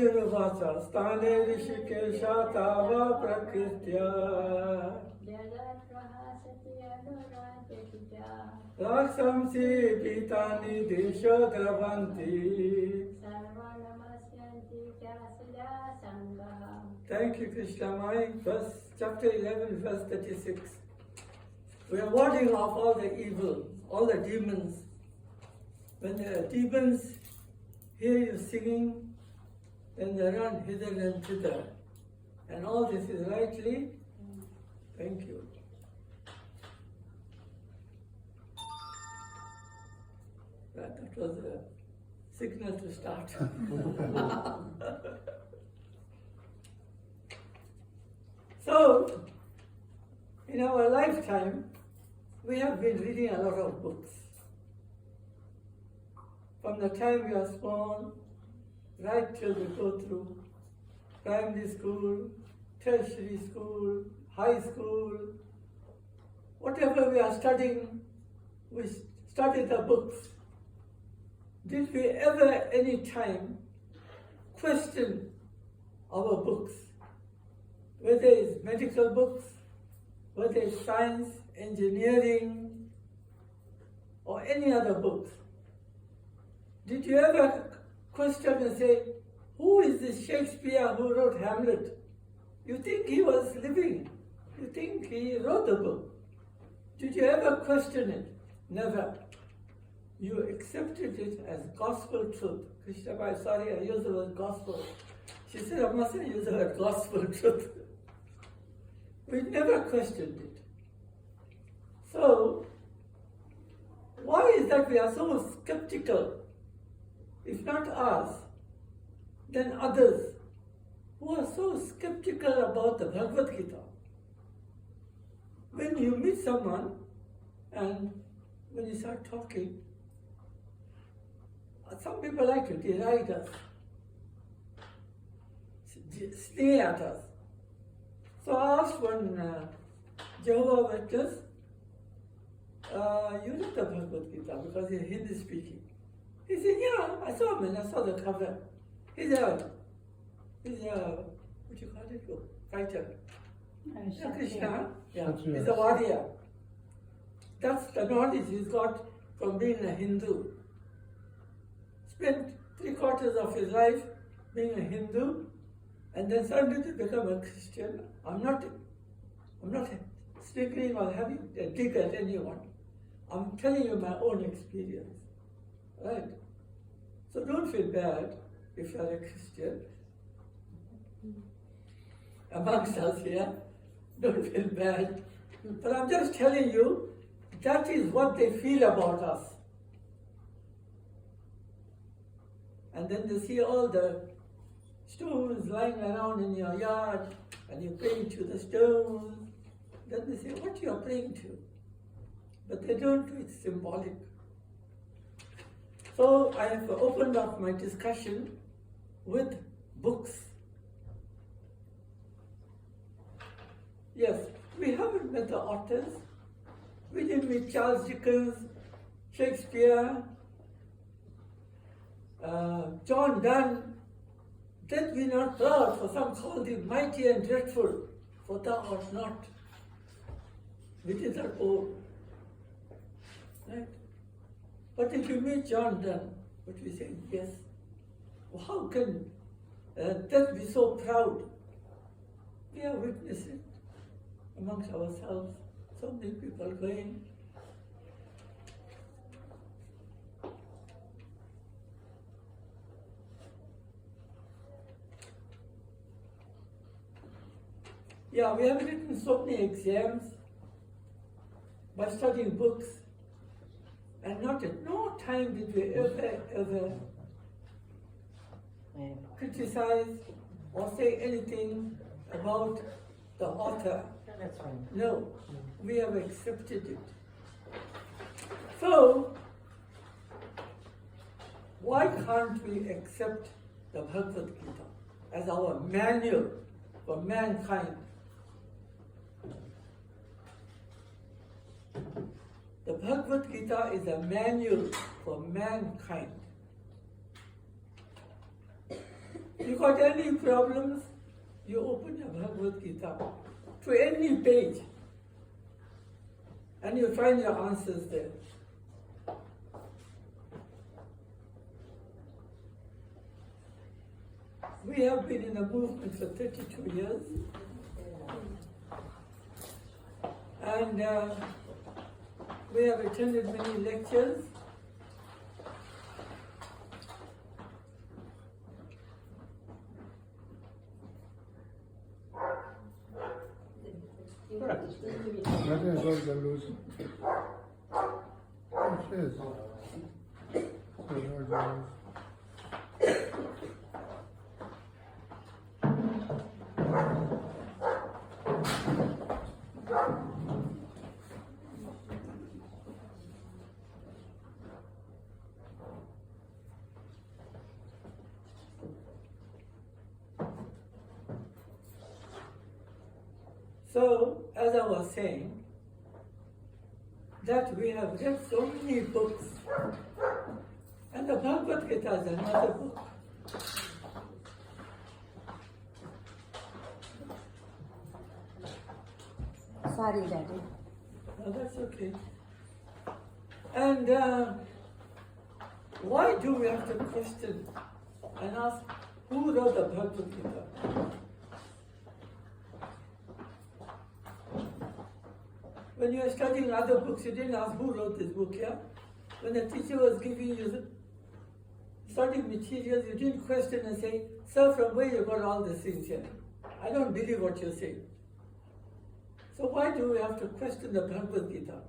Arjuna Vasa, Stane Rishikesha Tava Prakristya. Raksamsi Pitani Desho Dravanti. Thank you, Krishna. My verse, chapter 11, verse 36. We are warding off all the evil, all the demons. When the demons hear you singing, then they run hither and thither. And all this is rightly. Thank you. That was a signal to start. So, in our lifetime, we have been reading a lot of books. From the time we are small, right till we go through primary school, tertiary school, high school, whatever we are studying, we study the books. Did we ever, any time, question our books? Whether it's medical books, whether it's science, engineering, or any other books. Did you ever question and say, who is this Shakespeare who wrote Hamlet? You think he was living. You think he wrote the book. Did you ever question it? Never. You accepted it as gospel truth. Krishna Bhai, sorry, I used the word gospel. She said, I mustn't use the word gospel truth. We never questioned it. So, why is that we are so skeptical? If not us, then others who are so skeptical about the Bhagavad Gita. When you meet someone and when you start talking, some people like to deride us, sneer at us. So I asked one Jehovah Witness, you read the Bhagavad Gita because he's Hindi speaking. He said, yeah, I saw him and I saw the cover. He's a what do you call it? Fighter. Krishna, yeah, he's a warrior. That's the knowledge he's got from being a Hindu. Spent 3/4 of his life being a Hindu, and then suddenly to become a Christian. I'm not snickering or having a dig at anyone. I'm telling you my own experience. Right? So don't feel bad if you're a Christian. Amongst us here, don't feel bad. But I'm just telling you, that is what they feel about us. And then they see all the stones lying around in your yard, and you pray to the stones. Then they say, what you are praying to? But they don't do it symbolic. So I have opened up my discussion with books. Yes, we haven't met the authors. We didn't meet Charles Dickens, Shakespeare, John Donne. That we not proud, for some call thee mighty and dreadful, for thou art not. We did that poem. Right? But if you meet John Donne, what we say, yes, well, how can that be so proud? We are witnessing amongst ourselves, so many people going. Yeah, we have written so many exams by studying books, and not at no time did we ever criticize or say anything about the author. That's right. No, we have accepted it. So, why can't we accept the Bhagavad Gita as our manual for mankind? The Bhagavad Gita is a manual for mankind. You got any problems? You open your Bhagavad Gita to any page and you find your answers there. We have been in a movement for 32 years, and we have attended many lectures. Nothing is all delusion. Yes. So, as I was saying, that we have read so many books, and the Bhagavad Gita is another book. Sorry, Daddy. Oh, that's okay. And why do we have to question and ask who wrote the Bhagavad Gita? When you were studying other books, you didn't ask who wrote this book, yeah? When the teacher was giving you the study materials, you didn't question and say, sir, from where you got all these things here? I don't believe what you're saying. So why do we have to question the Bhagavad Gita?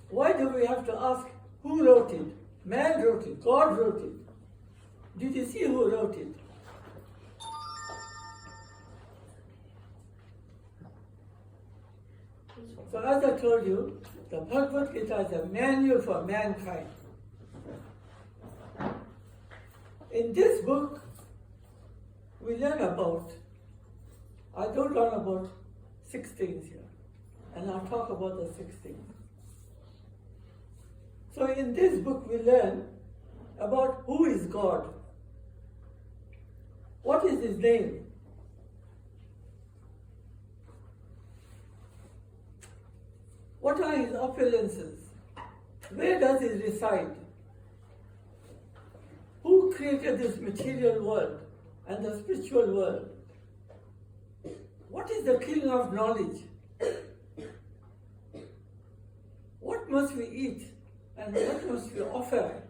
Why do we have to ask who wrote it? Man wrote it, God wrote it. Did you see who wrote it? So as I told you, the Bhagavad Gita is a manual for mankind. In this book, we learn about, I don't learn about 6 things here, and I'll talk about the 6 things. So in this book, we learn about who is God. What is his name? What are his opulences? Where does he reside? Who created this material world and the spiritual world? What is the king of knowledge? What must we eat and what must we offer?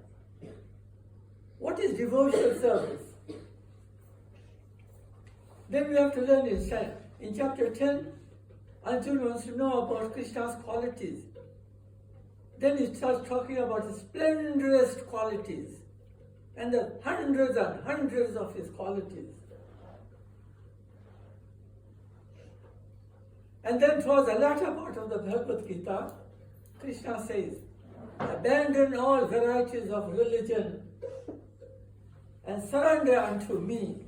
What is devotional service? Then we have to learn in chapter 10, Arjuna wants to know about Krishna's qualities. Then he starts talking about his splendorous qualities and the hundreds and hundreds of his qualities. And then towards the latter part of the Bhagavad Gita, Krishna says, abandon all varieties of religion and surrender unto me.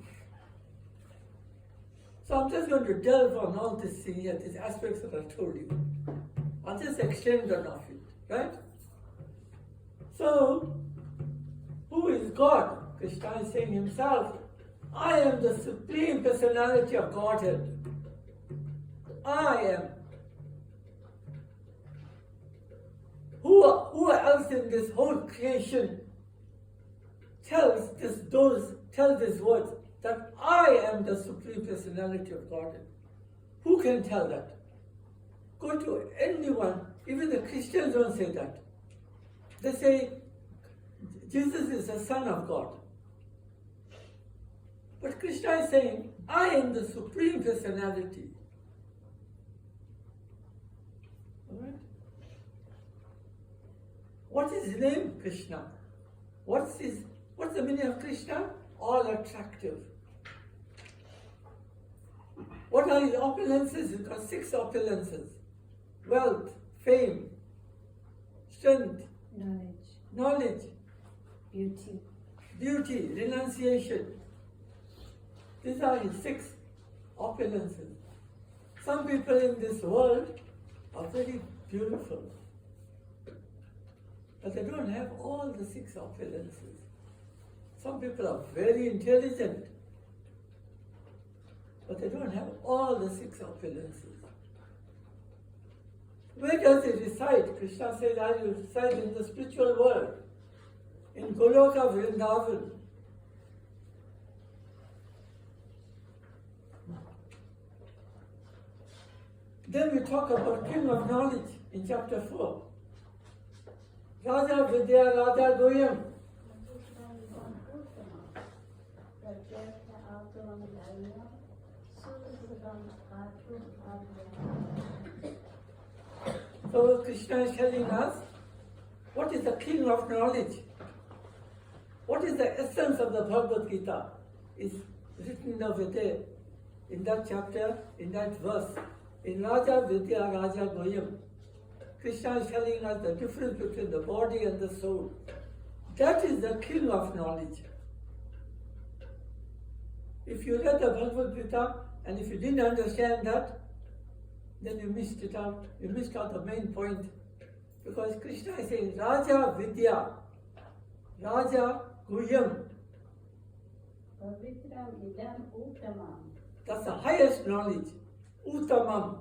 So I'm just going to delve on all these things here, these aspects that I told you. I'll just extend on of it, right? So, who is God? Krishna is saying himself, I am the Supreme Personality of Godhead. I am. Who else in this whole creation tells these words that I am the Supreme Personality of Godhead? Who can tell that? Go to anyone, even the Christians don't say that. They say Jesus is the Son of God. But Krishna is saying, I am the Supreme Personality. Alright? What is his name? Krishna. What's the meaning of Krishna? All attractive. What are his opulences? He's got 6 opulences. Wealth, fame, strength, knowledge, beauty, renunciation. These are his 6 opulences. Some people in this world are very beautiful, but they don't have all the 6 opulences. Some people are very intelligent, but they don't have all the 6 opulences. Where does it reside? Krishna said, I will reside in the spiritual world, in Goloka Vrindavan. Then we talk about King of Knowledge in chapter 4. Raja Vidya Raja Goyam. So Krishna is telling us, what is the king of knowledge? What is the essence of the Bhagavad Gita? Is written over there, in that chapter, in that verse. In Raja Vidya Raja Goyam, Krishna is telling us the difference between the body and the soul. That is the king of knowledge. If you read the Bhagavad Gita and if you didn't understand that, then you missed it out. You missed out the main point. Because Krishna is saying Raja Vidya, Raja Goyam. That's the highest knowledge. Uttamam.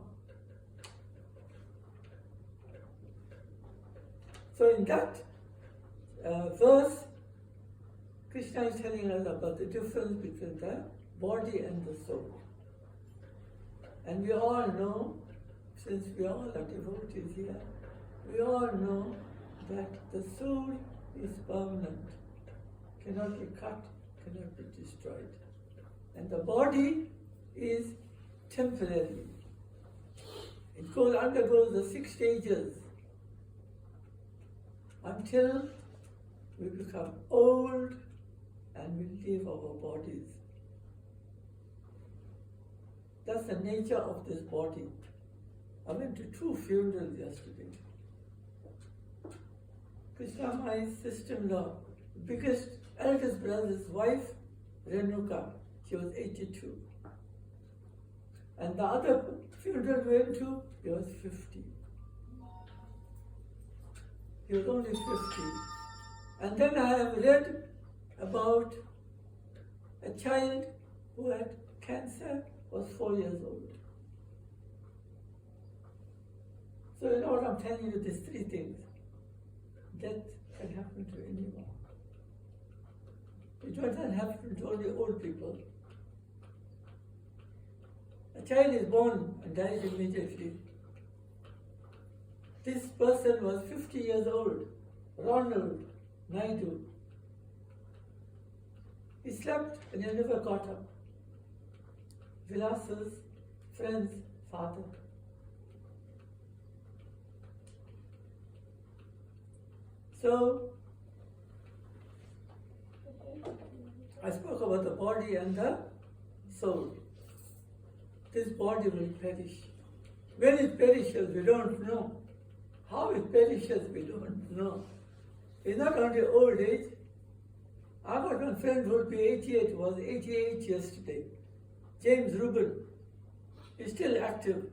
So in that verse, Krishna is telling us about the difference between the body and the soul. And we all know, since we all are devotees here, we all know that the soul is permanent, cannot be cut, cannot be destroyed. And the body is temporary. It undergoes the 6 stages until we become old and we leave our bodies. That's the nature of this body. I went to 2 funerals yesterday. Krishna, my sister-in-law, biggest, eldest brother's wife, Renuka, she was 82. And the other funeral we went to, he was 50. He was only 50. And then I have read about a child who had cancer, was 4 years old. So you know what I'm telling you, these 3 things. Death can happen to anyone. It doesn't happen to only old people. A child is born and dies immediately. This person was 50 years old, Ronald Naidu. He slept and he never got up. Vilas's friend's father. So, I spoke about the body and the soul. This body will perish. When it perishes, we don't know. How it perishes, we don't know. It's not only old age. I got one friend who would be 88, was 88 yesterday. James Rubin. He's still active.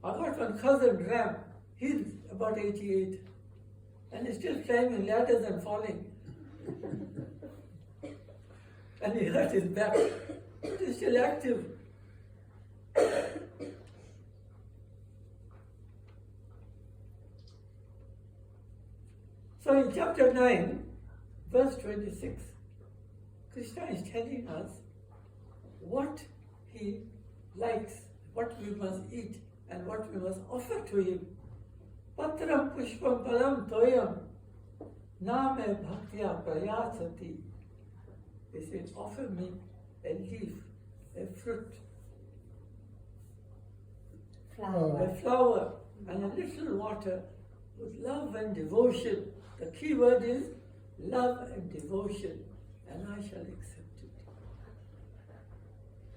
I got one cousin, Ram. He's about 88. And he's still climbing ladders and falling. And he hurt his back. But he's still active. So in chapter 9, verse 26, Krishna is telling us what he likes, what we must eat, and what we must offer to him. Patram pushpam palam toyam name bhaktya prayachati. He said, offer me a leaf, a fruit, a flower, and a little water with love and devotion. The key word is love and devotion, and I shall accept it.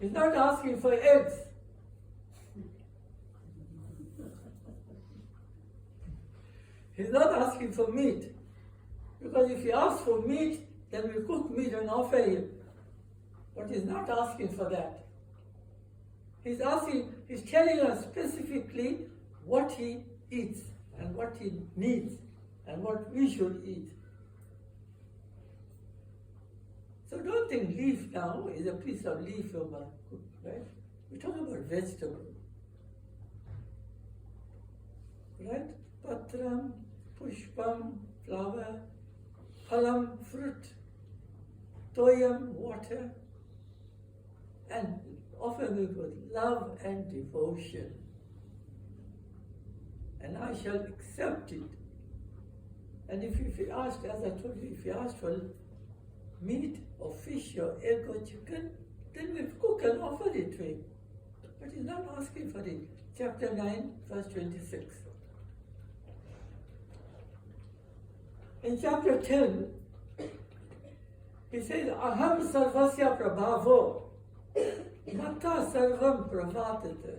He's not asking for eggs. He's not asking for meat. Because if he asks for meat, then we cook meat and offer him. But he's not asking for that. He's telling us specifically what he eats and what he needs and what we should eat. So So don't think leaf now is a piece of leaf of a cook, right? We're talking about vegetable. Right? Patram, pushpam, flower, phalam, fruit, toyam, water, and often it was love and devotion. And I shall accept it. And if you ask, as I told you, if you ask for meat or fish or egg or chicken, then we cook and offer it to him. But he's not asking for it. Chapter 9, verse 26. In chapter 10, he says, Aham sarvasya prabhavo, mata sarvam pravatata,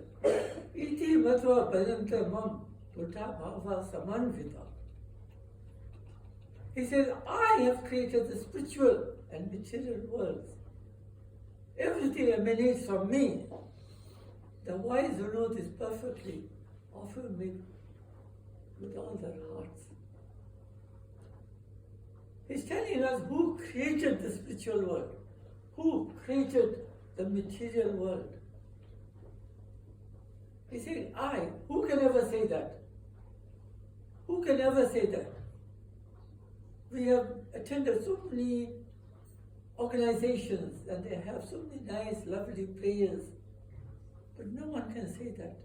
iti matva bhajante mam, buddha bhava samanvita. He says, I have created the spiritual and material worlds. Everything emanates from me. The wise who know this perfectly offer me with all their hearts. He's telling us who created the spiritual world, who created the material world. He's saying, I. Who can ever say that? Who can ever say that? We have attended so many organizations and they have so many nice, lovely prayers, but no one can say that.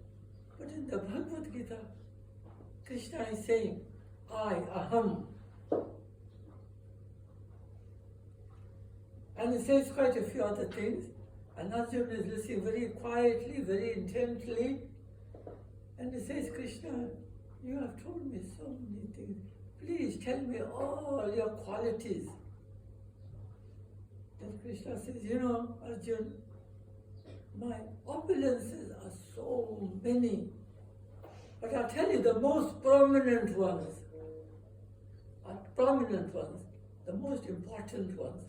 But in the Bhagavad Gita, Krishna is saying, I, aham. And he says quite a few other things, and Arjuna is listening very quietly, very intently, and he says, Krishna, you have told me so many things. Please tell me all your qualities. Then Krishna says, you know, Arjuna, my opulences are so many. But I'll tell you the most prominent ones, the most important ones.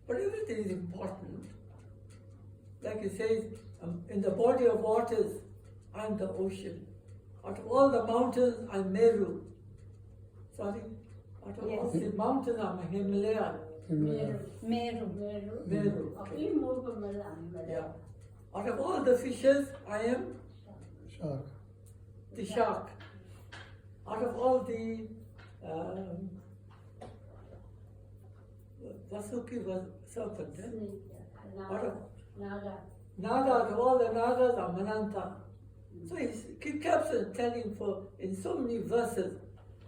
But everything is important. Like he says, in the body of waters, I'm the ocean. Out of all the mountains, I'm Meru. Sorry? Out of all the mountains, I'm a Himalaya. Meru. Okay. Yeah. Out of all the fishes, I am Shark. the shark. Out of all the Vasuki was serpent. Out of Naga, out of all the Nagas, I'm Ananta. So he keeps on telling in so many verses,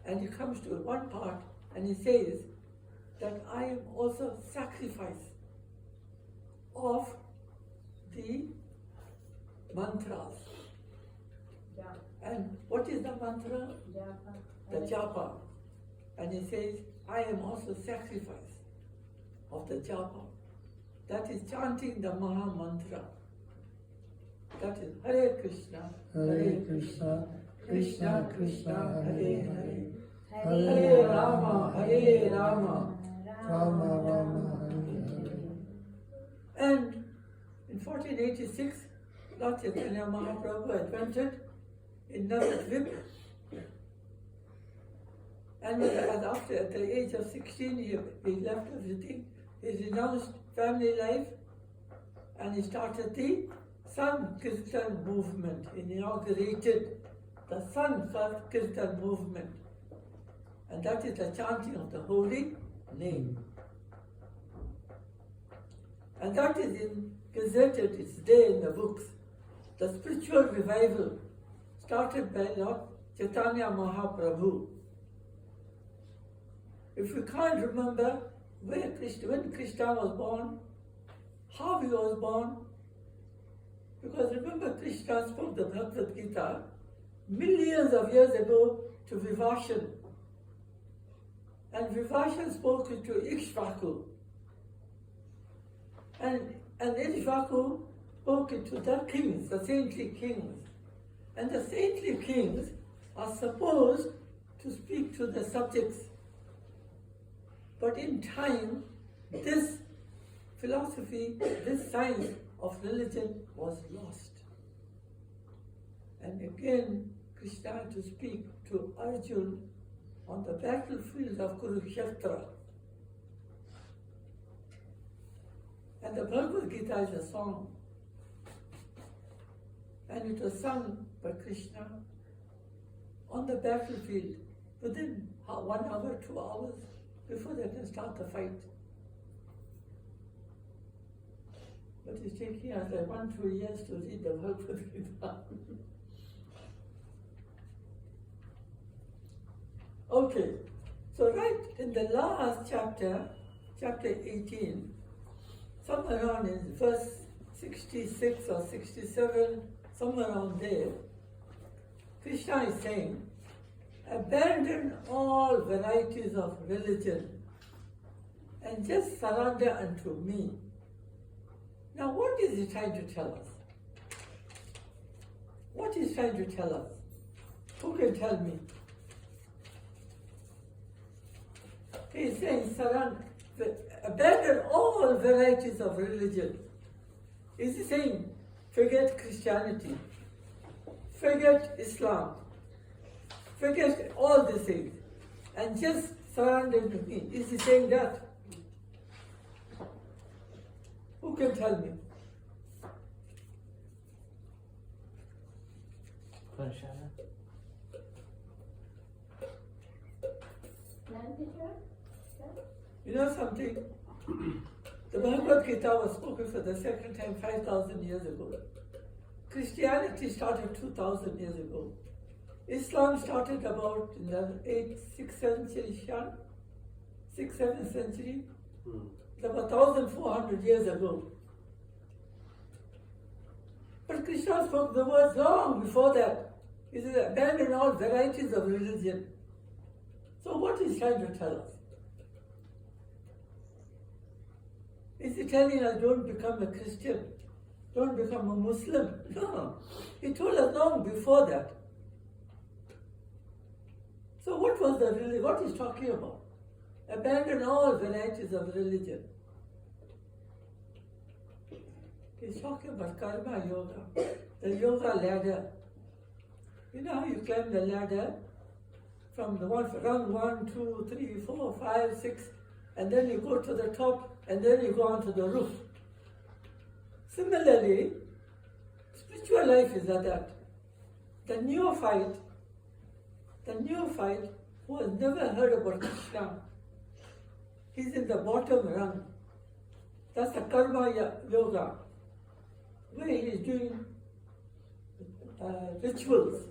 and he comes to one part and he says that I am also sacrifice of the mantras. And what is the mantra? The japa. And he says, I am also sacrifice of the japa. That is chanting the Maha Mantra. That is Hare Krishna, Hare Krishna, Krishna Krishna, Hare Hare, Hare Rama, Hare Rama. Rama Rama, Hare Hare. And in 1486, Lord Chaitanya Mahaprabhu adventured in Navadvip. And after, at the age of 16, he left everything. He renounced family life and he started the Sankirtan movement. He inaugurated the Sankirtan movement. And that is the chanting of the holy name. And that is gazetted, it's there in the books. The spiritual revival started by Lord Chaitanya Mahaprabhu. If we can't remember when Krishna was born, how he was born, because remember Krishna spoke the Bhagavad Gita millions of years ago to Vivashan. And Vivashan spoke it to Ikshvaku. And Ikshvaku spoke it to the kings, the saintly kings. And the saintly kings are supposed to speak to the subjects. But in time, this philosophy, this science of religion was lost. And again, Krishna had to speak to Arjuna on the battlefield of Kurukshetra. And the Bhagavad Gita is a song. And it was sung by Krishna on the battlefield within 1 hour, 2 hours before they can start the fight. But it's taking us like 1-2 years to read the Bhagavad Gita. Okay, so right in the last chapter, chapter 18, somewhere around in verse 66 or 67, somewhere around there, Krishna is saying, abandon all varieties of religion and just surrender unto me. Now what is he trying to tell us? What is he trying to tell us? Who can tell me? He is saying, surrender, abandon all varieties of religion. Is he saying, forget Christianity, forget Islam, forget all these things, and just surrender to me? Is he saying that? Who can tell me? You know something? The Bhagavad Gita was spoken for the second time 5,000 years ago. Christianity started 2,000 years ago. Islam started about in the 6th century, 6th, 7th century. About 1,400 years ago. But Krishna spoke the words long before that. He said, abandon all varieties of religion. So what is he trying to tell us? Is he telling us don't become a Christian? Don't become a Muslim? No. He told us long before that. So what was the religion? What he's talking about? Abandon all varieties of religion. He's talking about karma yoga, the yoga ladder. You know how you climb the ladder from the rung 1, 2, 3, 4, 5, 6, and then you go to the top, and then you go onto the roof. Similarly, spiritual life is like that. The neophyte who has never heard about Krishna, he's in the bottom rung. That's the karma yoga, where he's doing rituals.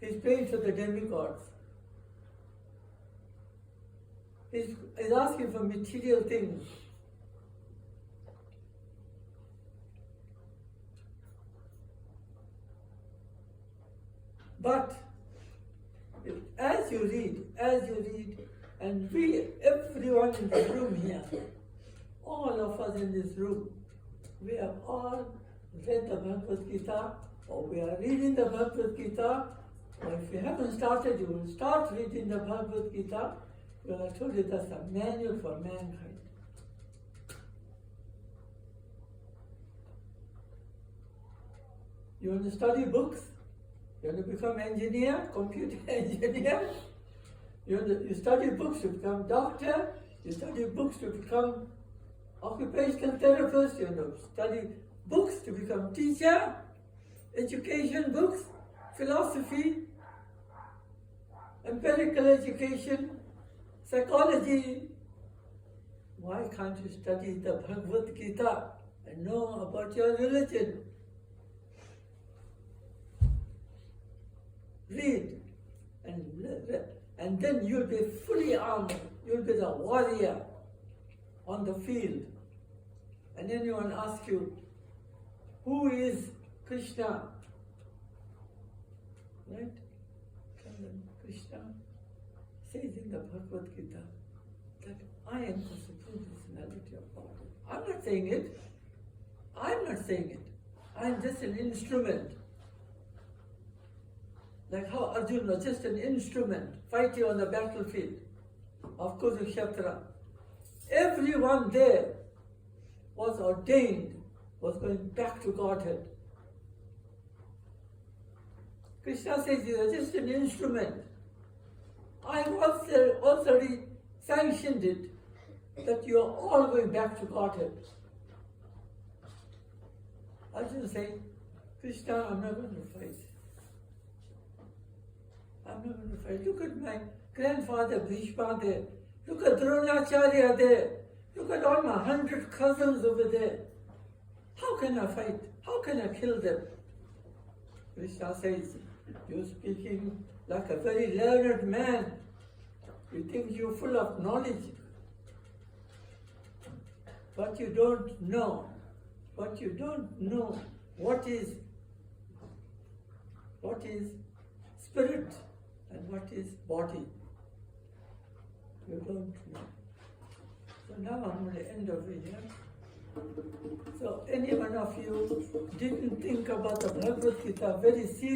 He's praying to the demigods. He's asking for material things. But as you read, and everyone in the room here, all of us in this room, we have all read the Bhagavad Gita, or we are reading the Bhagavad Gita, or if you haven't started, you will start reading the Bhagavad Gita. Well, I told you that's a manual for mankind. You want to study books? You want to become engineer, computer engineer? You study books to become doctor? You study books to become occupational therapist? You want to study books to become teacher? Education books? Philosophy? Empirical education? Psychology? Why can't you study the Bhagavad Gita and know about your religion? Read, and then you'll be fully armed. You'll be the warrior on the field. And anyone asks you, who is Krishna? Right? Krishna says in the Bhagavad Gita that I am the supreme personality of God. I'm not saying it. I'm just an instrument. Like how Arjuna was just an instrument fighting on the battlefield of Kurukshetra. Everyone there was ordained, was going back to Godhead. Krishna says you are just an instrument. I have already sanctioned it that you are all going back to Godhead. Arjuna saying, Krishna, I'm not going to fight. I'm not going to fight. Look at my grandfather Bhishma there. Look at Dronacharya there. Look at all my 100 cousins over there. How can I fight? How can I kill them? Krishna says, you're speaking like a very learned man. You think you're full of knowledge. But you don't know. But you don't know what is spirit and what is body. You don't know. So now I'm going to end over here. So any one of you didn't think about the Bhagavad Gita very seriously.